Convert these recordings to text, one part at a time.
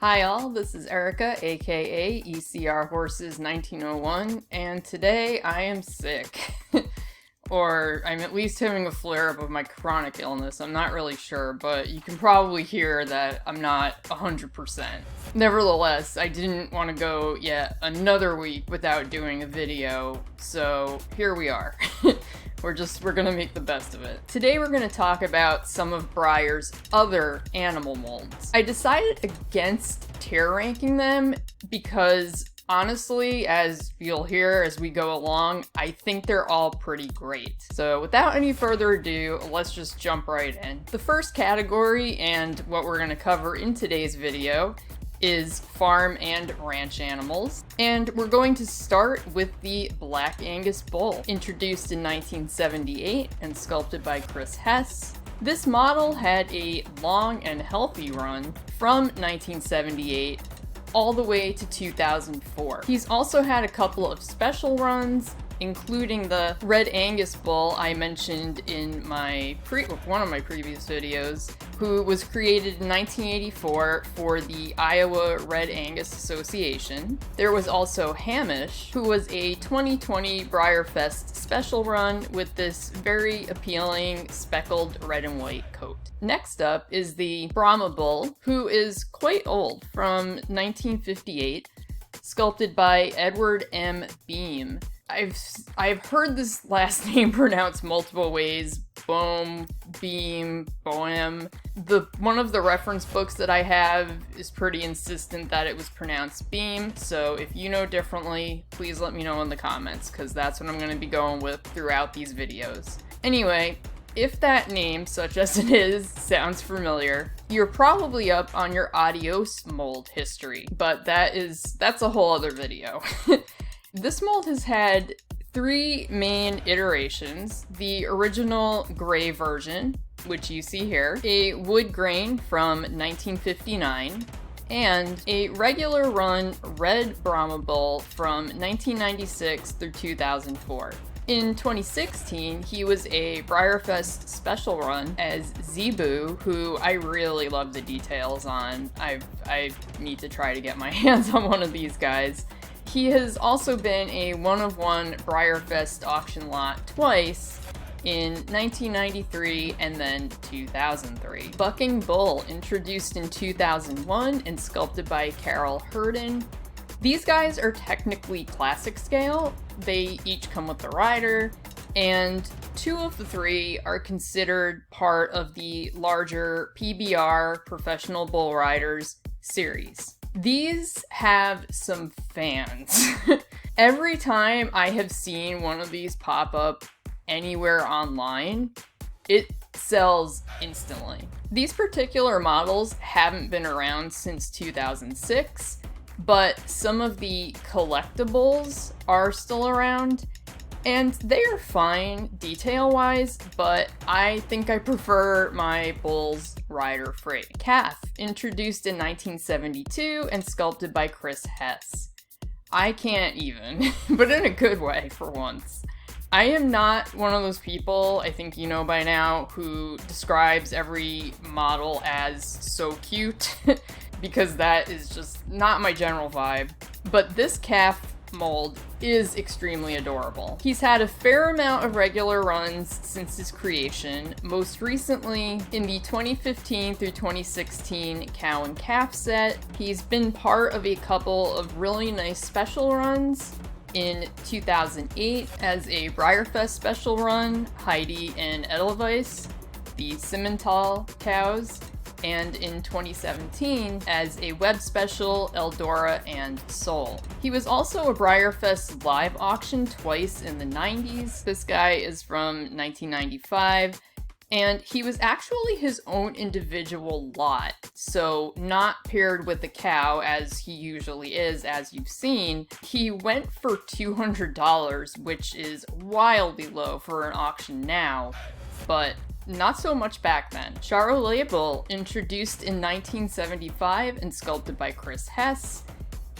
Hi all, this is Erica, aka ECR Horses 1901, and today I am sick. Or I'm at least having a flare-up of my chronic illness. I'm not really sure, but you can probably hear that I'm not 100%. Nevertheless, I didn't want to go yet another week without doing a video, so here we are. We're gonna make the best of it. Today we're gonna talk about some of Breyer's other animal molds. I decided against tier ranking them because honestly, as you'll hear as we go along, I think they're all pretty great. So without any further ado, let's just jump right in. The first category, and what we're gonna cover in today's video, is farm and ranch animals. And we're going to start with the Black Angus bull, introduced in 1978 and sculpted by Chris Hess. This model had a long and healthy run from 1978 all the way to 2004. He's also had a couple of special runs, including the Red Angus bull I mentioned in one of my previous videos, who was created in 1984 for the Iowa Red Angus Association. There was also Hamish, who was a 2020 Breyerfest special run with this very appealing speckled red and white coat. Next up is the Brahma bull, who is quite old, from 1958, sculpted by Edward M. Beam. I've heard this last name pronounced multiple ways. Bohm, Beam, Bohem. One of the reference books that I have is pretty insistent that it was pronounced Beam, so if you know differently, please let me know in the comments, because that's what I'm going to be going with throughout these videos. Anyway, if that name, such as it is, sounds familiar, you're probably up on your Adios mold history, but that's a whole other video. This mold has had three main iterations: the original gray version, which you see here, a wood grain from 1959, and a regular run red Brahma bull from 1996 through 2004. In 2016, he was a Breyerfest special run as Zebu, who I really love the details on. I need to try to get my hands on one of these guys. He has also been a one-of-one Breyerfest auction lot twice, in 1993 and then 2003. Bucking Bull, introduced in 2001 and sculpted by Carol Herden. These guys are technically classic scale. They each come with the rider, and two of the three are considered part of the larger PBR Professional Bull Riders series. These have some fans. Every time I have seen one of these pop up anywhere online, it sells instantly. These particular models haven't been around since 2006, but some of the collectibles are still around, and they are fine detail-wise, but I think I prefer my bulls rider-free. Calf, introduced in 1972 and sculpted by Chris Hess. I can't even, but in a good way for once. I am not one of those people, I think you know by now, who describes every model as so cute, because that is just not my general vibe. But this calf mold is extremely adorable. He's had a fair amount of regular runs since his creation, most recently in the 2015 through 2016 cow and calf set. He's been part of a couple of really nice special runs. In 2008 as a Breyerfest special run, Heidi and Edelweiss, the Simmental cows, and in 2017 as a web special, Eldora and Soul. He was also a Breyerfest live auction twice in the 90s. This guy is from 1995, and he was actually his own individual lot, so not paired with the cow as he usually is, as you've seen. He went for $200, which is wildly low for an auction now, but not so much back then. Charolais Bull, introduced in 1975 and sculpted by Chris Hess.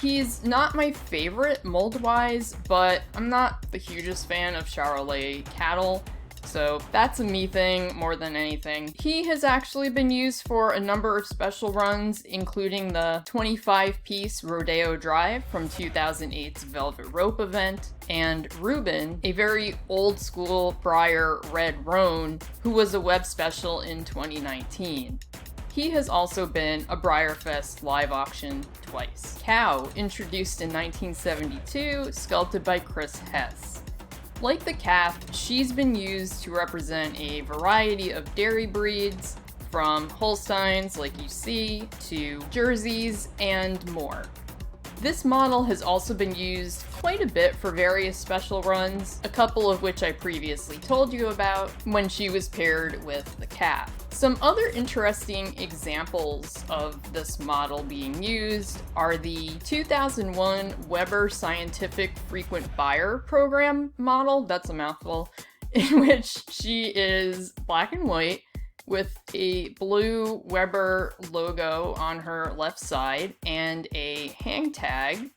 He's not my favorite mold-wise, but I'm not the hugest fan of Charolais cattle. So that's a me thing more than anything. He has actually been used for a number of special runs, including the 25-piece Rodeo Drive from 2008's Velvet Rope event, and Ruben, a very old-school Breyer Red Roan, who was a web special in 2019. He has also been a BreyerFest live auction twice. Cow, introduced in 1972, sculpted by Chris Hess. Like the calf, she's been used to represent a variety of dairy breeds, from Holsteins, like you see, to Jerseys, and more. This model has also been used quite a bit for various special runs, a couple of which I previously told you about when she was paired with the calf. Some other interesting examples of this model being used are the 2001 Weber Scientific Frequent Buyer Program model, that's a mouthful, in which she is black and white with a blue Weber logo on her left side and a hang tag,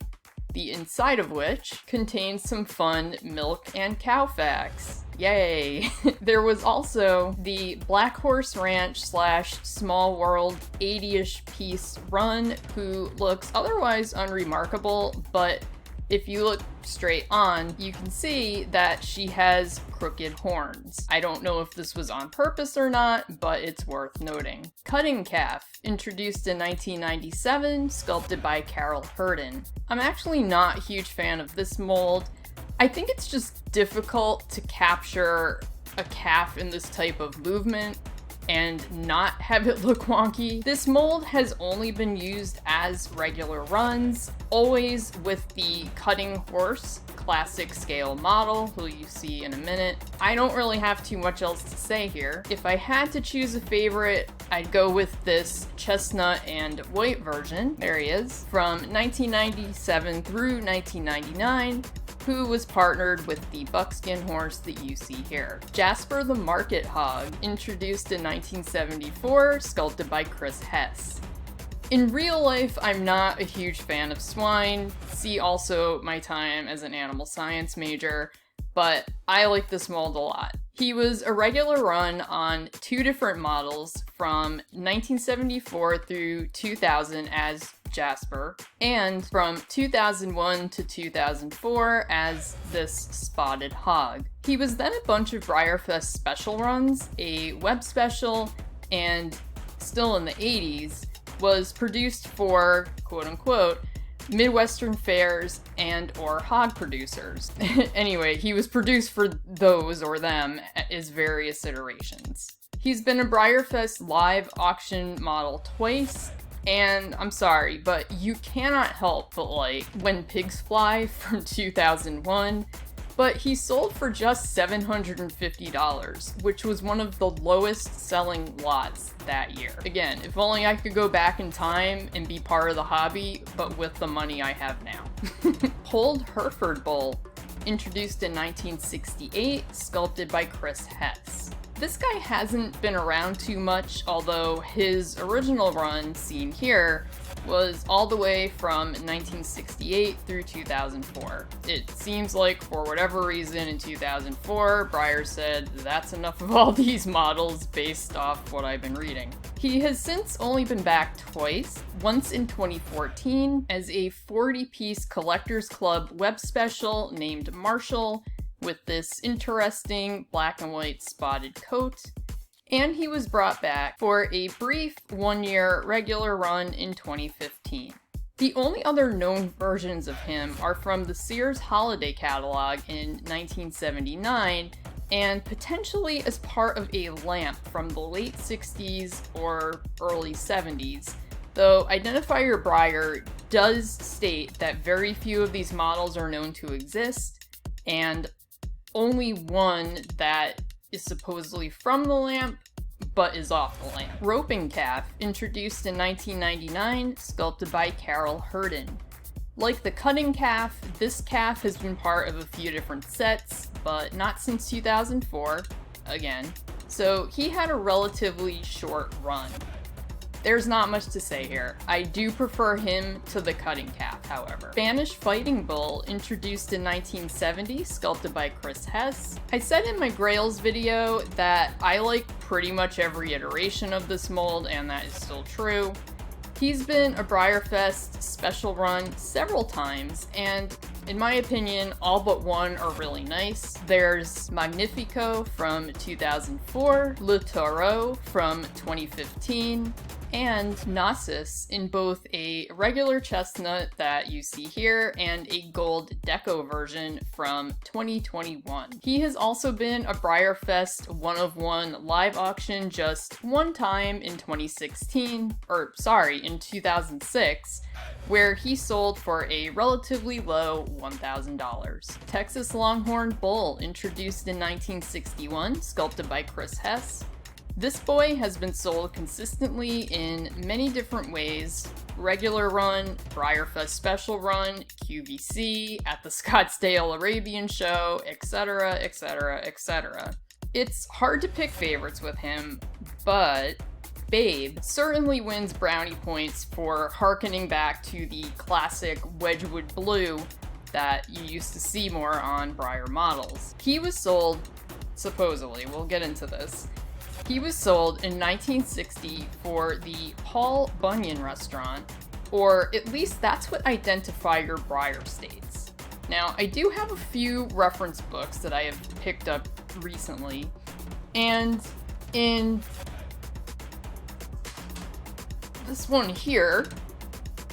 the inside of which contains some fun milk and cow facts. Yay! There was also the Black Horse Ranch / Small World 80-ish piece run, who looks otherwise unremarkable, but if you look straight on, you can see that she has crooked horns. I don't know if this was on purpose or not, but it's worth noting. Cutting Calf, introduced in 1997, sculpted by Carol Hurden. I'm actually not a huge fan of this mold. I think it's just difficult to capture a calf in this type of movement and not have it look wonky. This mold has only been used as regular runs, always with the Cutting Horse classic scale model, who you see in a minute. I don't really have too much else to say here. If I had to choose a favorite, I'd go with this chestnut and white version, there he is, from 1997 through 1999, who was partnered with the buckskin horse that you see here. Jasper the Market Hog, introduced in 1974, sculpted by Chris Hess. In real life, I'm not a huge fan of swine. See also my time as an animal science major, but I like this mold a lot. He was a regular run on 2 different models from 1974 through 2000 as Jasper, and from 2001 to 2004 as this Spotted Hog. He was then a bunch of BreyerFest special runs, a web special, and still in the 80s, was produced for, quote-unquote, Midwestern fairs and or hog producers. Anyway, he was produced for those or them as various iterations. He's been a BreyerFest live auction model twice, and I'm sorry, but you cannot help but like When Pigs Fly from 2001, but he sold for just $750, which was one of the lowest selling lots that year. Again, if only I could go back in time and be part of the hobby, but with the money I have now. Polled Hereford Bull, introduced in 1968, sculpted by Chris Hess. This guy hasn't been around too much, although his original run, seen here, was all the way from 1968 through 2004. It seems like, for whatever reason, in 2004, Breyer said, that's enough of all these models based off what I've been reading. He has since only been back twice, once in 2014 as a 40-piece Collectors Club web special named Marshall, with this interesting black and white spotted coat, and he was brought back for a brief 1-year regular run in 2015. The only other known versions of him are from the Sears Holiday Catalog in 1979, and potentially as part of a lamp from the late 60s or early 70s, though Identifier Breyer does state that very few of these models are known to exist, and only one that is supposedly from the lamp, but is off the lamp. Roping Calf, introduced in 1999, sculpted by Carol Hurden. Like the Cutting Calf, this calf has been part of a few different sets, but not since 2004, again, so he had a relatively short run. There's not much to say here. I do prefer him to the Cutting Calf. however. Spanish Fighting Bull, introduced in 1970, sculpted by Chris Hess. I said in my Grails video that I like pretty much every iteration of this mold, and that is still true. He's been a Breyerfest special run several times, and in my opinion, all but one are really nice. There's Magnifico from 2004, Le Taureau from 2015, and Gnosis in both a regular chestnut that you see here and a gold deco version from 2021. He has also been a Breyerfest 1-of-1 live auction just one time in 2006, where he sold for a relatively low $1,000. Texas Longhorn Bull, introduced in 1961, sculpted by Chris Hess. This boy has been sold consistently in many different ways: regular run, Breyerfest special run, QVC, at the Scottsdale Arabian Show, etc, etc, etc. It's hard to pick favorites with him, but Babe certainly wins brownie points for harkening back to the classic Wedgwood blue that you used to see more on Breyer models. He was sold, supposedly, we'll get into this, he was sold in 1960 for the Paul Bunyan restaurant, or at least that's what Identifier Breyer states. Now, I do have a few reference books that I have picked up recently, and in this one here,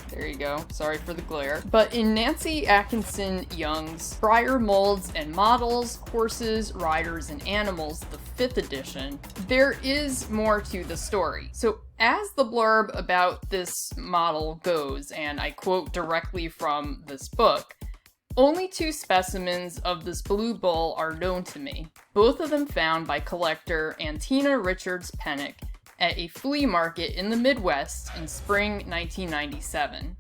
there you go, sorry for the glare, but in Nancy Atkinson Young's Breyer Molds and Models, Horses, Riders, and Animals, the 5th edition, there is more to the story. So as the blurb about this model goes, and I quote directly from this book, "Only 2 specimens of this blue bull are known to me, both of them found by collector Antina Richards Pennick at a flea market in the Midwest in spring 1997.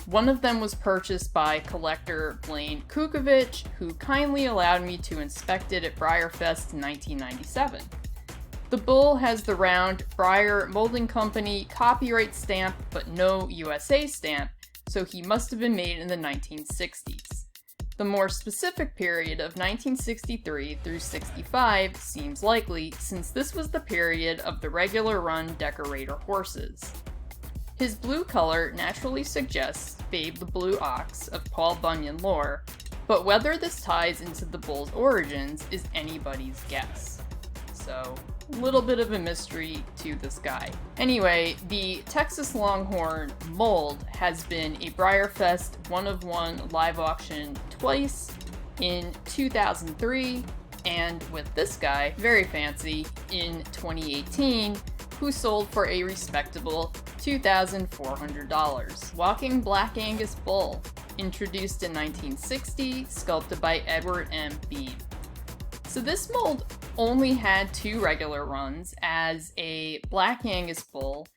One of them was purchased by collector Blaine Kukovich, who kindly allowed me to inspect it at Breyerfest in 1997. The bull has the round Breyer Molding Company copyright stamp, but no USA stamp, so he must have been made in the 1960s. The more specific period of 1963 through 65 seems likely, since this was the period of the regular run decorator horses. His blue color naturally suggests Babe the Blue Ox of Paul Bunyan lore, but whether this ties into the bull's origins is anybody's guess. So, a little bit of a mystery to this guy. Anyway, the Texas Longhorn mold has been a Breyerfest 1-of-1 live auction twice, in 2003, and with this guy, very fancy, in 2018, who sold for a respectable $2,400. Walking Black Angus Bull, introduced in 1960, sculpted by Edward M. Beam. So this mold only had 2 regular runs as a Black Angus Bull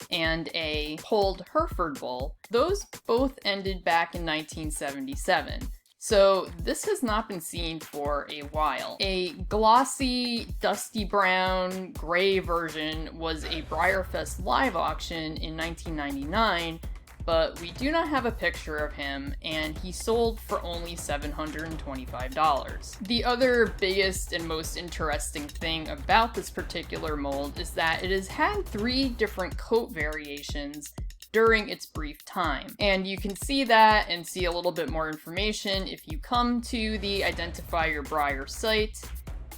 and a Polled Hereford Bull. Those both ended back in 1977. So this has not been seen for a while. A glossy, dusty brown, gray version was a Breyerfest live auction in 1999, but we do not have a picture of him, and he sold for only $725. The other biggest and most interesting thing about this particular mold is that it has had 3 different coat variations during its brief time. And you can see that and see a little bit more information if you come to the Identifier Breyer site.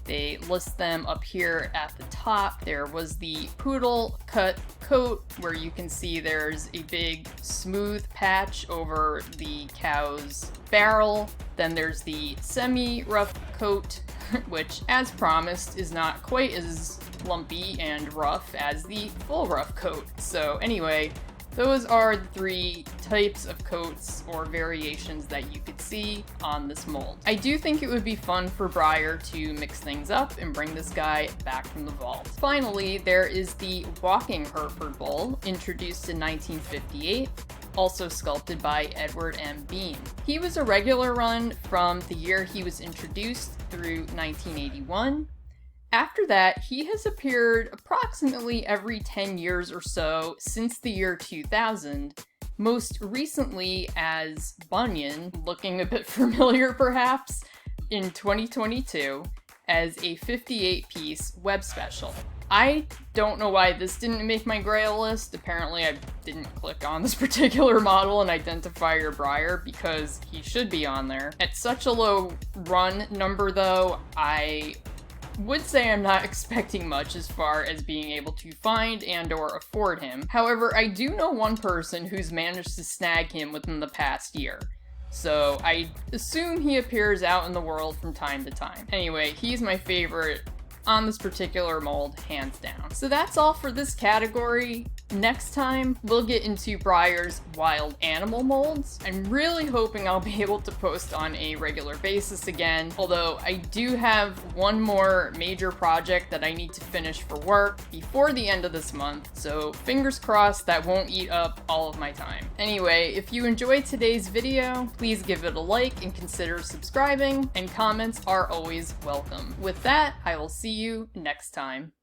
They list them up here at the top. There was the poodle cut coat, where you can see there's a big smooth patch over the cow's barrel. Then there's the semi-rough coat, which, as promised, is not quite as lumpy and rough as the full rough coat. So anyway, those are the 3 types of coats or variations that you could see on this mold. I do think it would be fun for Breyer to mix things up and bring this guy back from the vault. Finally, there is the Walking Hereford Bull, introduced in 1958, also sculpted by Edward M. Beam. He was a regular run from the year he was introduced through 1981. After that, he has appeared approximately every 10 years or so since the year 2000, most recently as Bunyan, looking a bit familiar perhaps, in 2022 as a 58-piece web special. I don't know why this didn't make my grail list. Apparently I didn't click on this particular model and identifier Breyer because he should be on there. At such a low run number though, I would say I'm not expecting much as far as being able to find and or afford him. However, I do know one person who's managed to snag him within the past year. So I assume he appears out in the world from time to time. Anyway, he's my favorite on this particular mold, hands down. So that's all for this category. Next time, we'll get into Breyer's wild animal molds. I'm really hoping I'll be able to post on a regular basis again, although I do have one more major project that I need to finish for work before the end of this month, so fingers crossed that won't eat up all of my time. Anyway, if you enjoyed today's video, please give it a like and consider subscribing, and comments are always welcome. With that, I will see you next time.